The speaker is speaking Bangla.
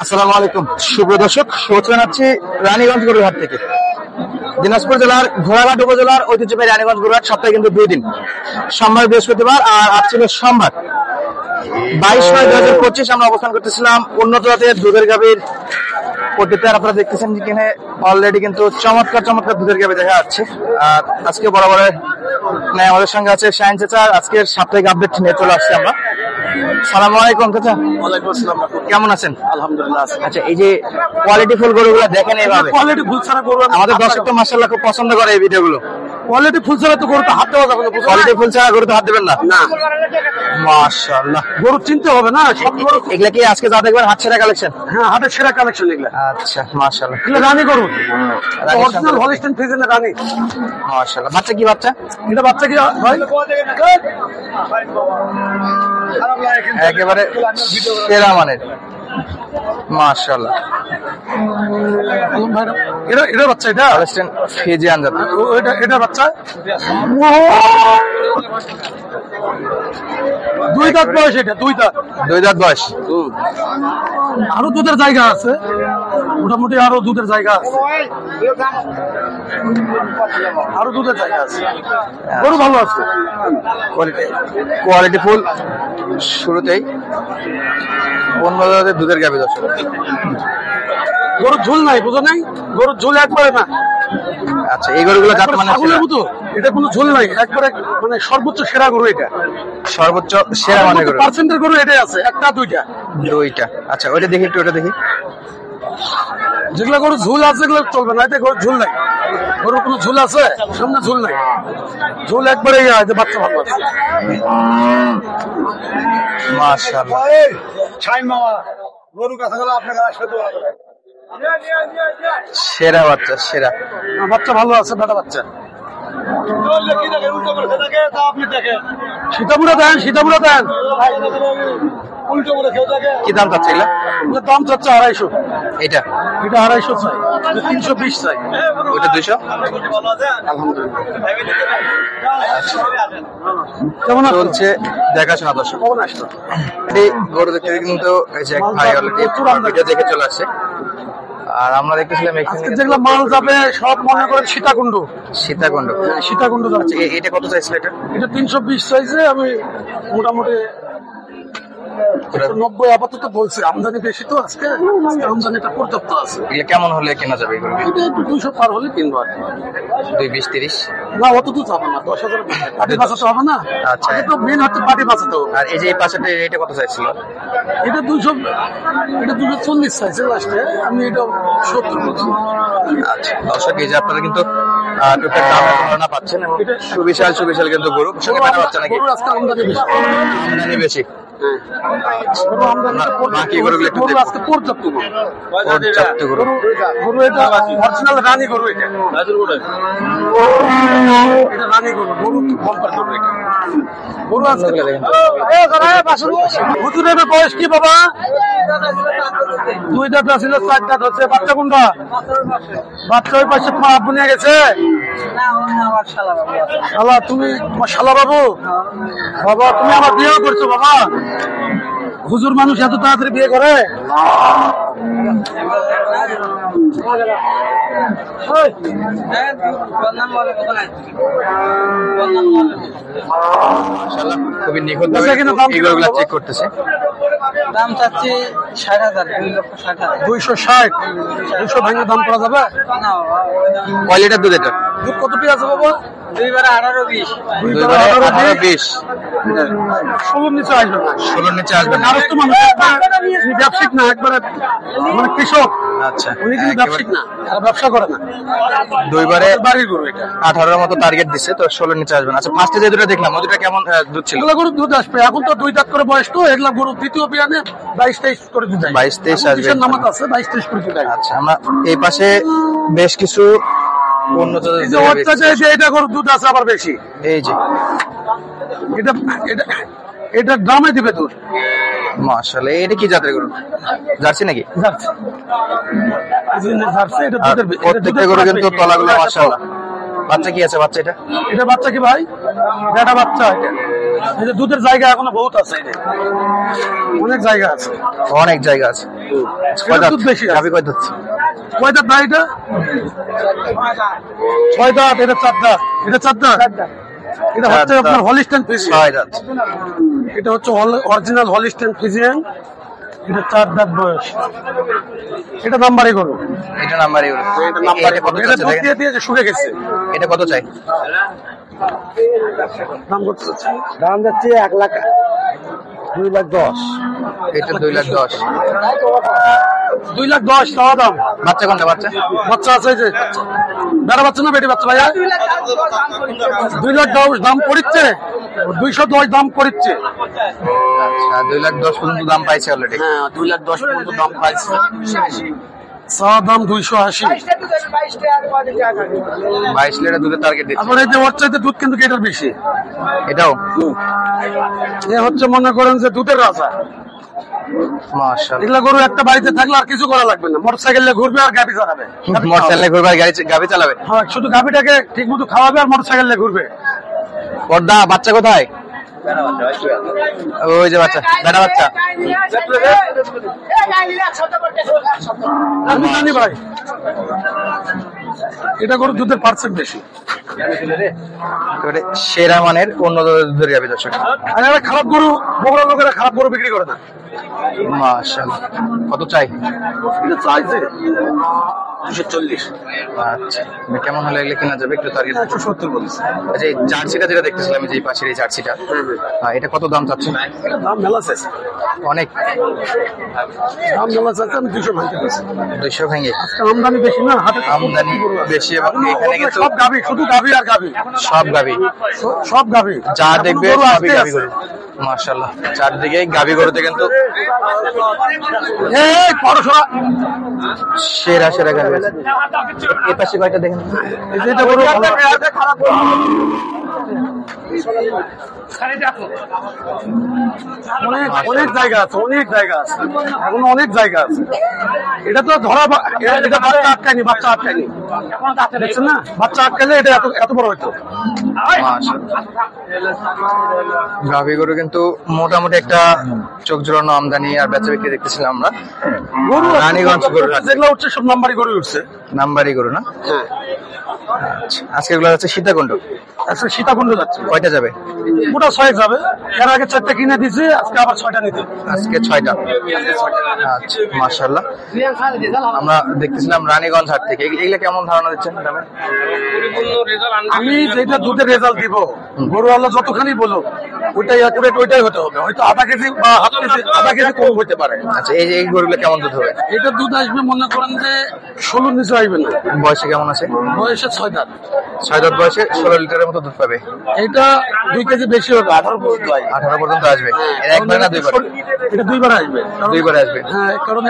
আসসালামু আলাইকুম সুপ্রিয় দর্শক, শুভেচ্ছা জানাচ্ছি রানীগঞ্জ গরুর হাট থেকে। দিনাজপুর জেলার ঘোড়াঘাট উপজেলার ঐতিহ্যবাহী রানীগঞ্জ গরুর হাট সপ্তাহে কিন্তু 2 দিন, সোমবার বৃহস্পতিবার, আর আজ ছিল সোমবার 22/9/2025। আমরা অবস্থান করতেছিলাম উন্নত জাতের দুধের গাভীর পদ্ধতিতে। আর আপনারা দেখতেছেন যেখানে অলরেডি কিন্তু চমৎকার চমৎকার দুধের গাভী দেখা যাচ্ছে। আর আজকে বরাবর আমাদের সঙ্গে আছে শাহিন চাচা। আজকের সাপ্তাহিক আপডেট নিয়ে চলে আসছি আমরা। সালামু আলাইকুম চাচা। ওয়ালাইকুম আসসালাম। কেমন আছেন? আলহামদুলিল্লাহ। আচ্ছা, এই যে কোয়ালিটি ফুল গরুগুলো দেখেন, এইভাবে কোয়ালিটি ফুল ছাড়া গরু আমাদের দর্শক তো মাশাআল্লাহ খুব পছন্দ করে এই ভিডিওগুলো। কোয়ালিটি ফুল ছাড়া তো গরু তো হাত দেওয়া যাবে না। কোয়ালিটি ফুল ছাড়া গরু তো হাত দেবেন না? না, মাশাআল্লাহ। গরু চিনতে হবে না সব গরু। এগুলা কি আজকে যা দেখবেন হাত সেরা কালেকশন? হ্যাঁ, হাটের সেরা কালেকশন এগুলা। আচ্ছা, মাশাআল্লাহ। এগুলা রানী গরু, অরিজিনাল হলিস্টাইন ফ্রিজিয়ানের রানী। মাশাআল্লাহ। বাচ্চা কি বাচ্চা? এটা বাচ্চা কি ভাই? একেবারে সেরা মানের, মাশাআল্লাহ। এটা বাচ্চা, এটা হলিস্টাইন ফ্রিজিয়ান জাত। এটা বাচ্চা 2 দাঁত বয়স। এটা 2 দাঁত। 2 দাঁত বয়স। আরো দুধের জায়গা আছে, মোটামুটি আরো দুধের জায়গা আছে, আরো দুধের জায়গা আছে। গরু ভালো আছে, কোয়ালিটি ফুল। শুরুতেই উন্নত জাতের দুধের গাভী দর্শক। গরুর ঝোল নাই, বুঝো নাই? গরুর ঝোল একবারে না। আচ্ছা, এই গরুগুলো জাত মানে ছাগলের মতো, এটা কোনো ঝোল নাই, একবারে মানে সর্বোচ্চ সেরা গরু এটা। সর্বোচ্চ সেরা মানের গরু, পার্সেন্টের গরু এটাই আছে, একটা দুইটা। আচ্ছা, ওইটা দেখি একটু, ওটা দেখি। যেগুলো গরু ঝোল আছে সেগুলো চলবে না, এতে গরুর ঝোল নাই। গরুর কোনো ঝোল আছে? সামনে ঝোল নাই, ঝোল একবারে বাচ্চা ভালো আছে। মাশাআল্লাহ। সেরা বাচ্চা, সেরা বাচ্চা ভালো আছে, বেটা বাচ্চা। সীতাপুরা দেন, সীতাপুরা দেন। কি দাম চাচ্ছে এগুলা? দাম চাচ্ছে 250। এটা 250 চাই, 320 চাই। ওইটা 200। কেমন চলছে দেখাশোনা দর্শক। কখন আসতো? এই গরু দেখতে কিন্তু এই যে এক ভাই অলরেডি ভিডিও দেখে চলে আসছে। আর আমরা দেখতেছিলাম এখানে যেগুলো মাল যাবে সব মনে করেন সীতাকুণ্ড। সীতাকুণ্ড, সীতাকুণ্ড যাচ্ছে। এটা কত চাইছিল? এটা 320 চাইছে। আমি মোটামুটি 90 আপাতত বলছে। আমদানি বেশি তো আজকে, আমদানিটা পর্যাপ্ত আছে। এগুলো কেমন হলে কেনা যাবে এগুলো? এটা একটু 200 পার হলে কিনবো আর কি। 220-30 না, অত তো যাবে না, 10,000 পাটি বাঁচাতে হবে না। আচ্ছা, আগে তো মেন হচ্ছে পাটি বাঁচাতে হবে। আর এই যে এই পাশেটা এটা কত চাইছিল? এটা 240 চাইছে লাস্টে। আমি এটা 70 বলছি। আচ্ছা দর্শক, এই যে আপনারা কিন্তু টুকটাক দামের ধারণা পাচ্ছেন এবং সুবিশাল সুবিশাল কিন্তু গরু সঙ্গে পাঠা পাচ্ছে নাকি? গরু আজকে আমদানি বেশি। আমদানি বেশি। গরু আমদানিটা বাকি গরুগুলো একটু গরু আজকে পর্যাপ্ত গরু। পর্যাপ্ত গরু। গরু এটা অরিজিনাল রানী গরু। এটা এটা রানী গরু, গরু কম্পার গরু। এটা গরু আজকে হুজুরের বয়স কি বাবা? 2 দাঁত ছিল, 4 দাঁত হচ্ছে। বাচ্চা কোনটা? বাচ্চা ওই পাশে তোমার আব্বু নিয়ে গেছে। শালা, তুমি তোমার শালা বাবু? বাবা, তুমি আমার বিয়ে করছো বাবা? হুজুর মানুষ এত তাড়াতাড়ি বিয়ে করে? খুবই নিখুঁত এই গরুগুলো চেক করতেছে। দাম চাচ্ছি 60,000, 2,60,000। 260, 200 ভেঙে দাম করা যাবে? কয় লিটার দুধ এটা? দুধ কত পি আছে বাবা? 2/18-20। 2/18-20। 16 নিচে আসবে না। 16 নিচে আসবে না। আরো তো মানুষ ব্যবসায়িক না, একবারে মানে কৃষক। আচ্ছা, উনি কিন্তু ব্যবসায়িক না, আর ব্যবসা করে না। 2 বাড়ির গরু এটা। 18 মতো টার্গেট দিচ্ছে, তো 16 নিচে আসবে না। আচ্ছা, ফার্স্টে যে দুটো দেখলাম ওই দুটো কেমন দুধ ছিল? এগুলা গরু দুধ আসবে, এখন তো 2 দাঁত করে বয়স তো। এগুলা গরু দ্বিতীয় বিয়ানে 22-23 করে দুধ আসবে। 22-23 আসবে। কিসের নামাজ আছে, 22-23 করে দুধ আসবে। আচ্ছা, আমরা এই পাশে বেশ কিছু উন্নত এই যে ওরটা যে এটা গরু দুধ আছে আবার বেশি। এই যে এটা এটা এটা গ্রামে দিবে দুধ। মাশাআল্লাহ। এটা কি জাতের গরু? জার্সি নাকি? জার্সি। এটা আর দুধের প্রত্যেকটা গরু কিন্তু তলাগুলো মাশাআল্লাহ। বাচ্চা কি আছে? বাচ্চা এটা বাচ্চা কি ভাই? বেটা বাচ্চা। এটা এই যে দুধের জায়গা এখনো বহুত আছে, এই যে। অনেক জায়গা আছে, অনেক জায়গা আছে। এটা দুধ বেশি আছে। গাভী কয় দাঁত? কয় দাঁত ভাই এটা? 6 দাঁত, এটা 4 দাঁত, এটা 4 দাঁত। এটা হচ্ছে আপনার হলিস্টাইন ফ্রিজিয়ান। 6 দাঁত। এটা হচ্ছে অরিজিনাল হলিস্টাইন ফ্রিজিয়ান। এটা 4 দাঁত বয়স। এটা নাম্বারই করো। এটা নাম্বারই হলো। এটা নাম্বারই কত এটা চাচ্ছে দুধ দেখেন? দিয়ে দিয়ে যে শুকে গেছে। এটা কত চাই? দাম কত যাচ্ছে? দাম যাচ্ছে 1,02,10,000। এটা 2,10,000। 2,10,000 চাওয়া দাম। বাচ্চা কোনটা বাচ্চা? বাচ্চা আছে এই যে। বেড়া বাচ্চা না বেটি বাচ্চা ভাইয়া? 2,10,000 দাম পড়ছে, 210 দাম পড়ছে। আচ্ছা 2,10,000 পর্যন্ত দাম পাইছে অলরেডি। হ্যাঁ 2,10,000 পর্যন্ত দাম পাইছে। চাওয়া দাম 280। 22 লিটার দুধের টার্গেট দিচ্ছে। আপনার এই যে ওর চাইতে দুধ কিন্তু এটার বেশি। এটাও এ হচ্ছে মনে করেন যে দুধের রাজা। মাশাআল্লাহ। এগুলা গরু একটা বাড়িতে থাকলে আর কিছু করা লাগবে না, মোটরসাইকেলে ঘুরবে আর গাড়ি চালাবে। মোটরসাইকেলে ঘুরবে আর গাভী চালাবে। হ্যাঁ, শুধু গাভিটাকে ঠিক মতো খাওয়াবে আর মোটরসাইকেলে ঘুরবে। পর্দা বাচ্চা কোথায়? ওই যে বাচ্চা, বেটা বাচ্চা। আমি জানি ভাই, এটা গরু দুধের পার্সেন্ট বেশি। এবারে সেরা মানের উন্নত দুধের গাভী দর্শক। আর এরা খারাপ গরু, বগুড়ার লোকেরা খারাপ গরু বিক্রি করে না। মাশাআল্লাহ। কত চাই? এটা চাইছে 240। আচ্ছা কেমন হলে এগুলো কেনা যাবে একটু টার্গেট? 170 বলেছে। আচ্ছা এই জার্সিটা যেটা দেখতেছিলাম যে এই পাশের এই জার্সিটা, এটা কত দাম চাচ্ছে? এটা দাম মেলা চাইছে, অনেক। দাম মেলা চাইছে, আমি 200 ভাঙতে পেরেছি। 200 ভেঙে। আজকে আমদানি বেশি না, হাতে আমদানি বেশি এবং এখানে কিন্তু সব গাভি, শুধু গাভি আর গাভি, সব গাভী সব গাভি যা দেখবে সবই গাভী গরু। মাশাআল্লাহ চারদিকে গাভী গরুতে কিন্তু এই পড়াশোনা সেরা সেরা গাভী আছে। এই পাশে কয়টা দেখেন? এই যে এটা গরু খারাপ গরু। অনেক অনেক জায়গা আছে, অনেক জায়গা আছে, এখন অনেক জায়গা আছে। এটা তো ধরা এটা বাচ্চা আটকায়নি, বাচ্চা আটকায়নি, দেখছেন না? বাচ্চা আটকালে এটা এত এত বড় হইতো। গাভী গরু কিন্তু মোটামুটি একটা চোখ জোড়ানো আমদানি আর বেচা বিক্রি দেখতেছিলাম আমরা। গরু রানীগঞ্জ গরুর হাট। যেগুলো উঠছে সব নাম্বারই গরু উঠছে। নাম্বারই গরু না? হ্যাঁ, আচ্ছা আজকে এগুলো হচ্ছে সীতাকুণ্ড। আজকে সীতাকুণ্ড যাচ্ছে। কয়টা যাবে? ওটা 6 যাবে। এর আগে 4টা কিনে দিয়েছে, আজকে আবার 6টা নিতে। আজকে 6টা। আচ্ছা মাশাআল্লাহ। আমরা দেখতেছিলাম রানীগঞ্জ হাট থেকে। এগুলা কেমন ধারণা দিচ্ছেন দামে? আমি যেটা দুধের রেজাল্ট দিব, গরু আল্লাহ যতখানি বলো ওইটাই অ্যাকুরেট, ওইটাই হতে হবে। হয়তো আধা কেজি বা আধা কেজি কম হতে পারে। আচ্ছা এই গরুগুলো কেমন দুধ হবে? এটা দুধ আসবে মনে করেন যে 16 নিচে আসবে না। বয়সে কেমন আছে? বয়সে 6 দাঁত। 6 দাঁত বয়সে 16 লিটারের মতো দুধ পাবে। এটা 2 কেজি বেশি হবে, 18 পর্যন্ত আসবে। 18 পর্যন্ত আসবে। এর একবার না দুইবার? এটা 2 বার আসবে। দুইবার আসবে। হ্যাঁ, কারণ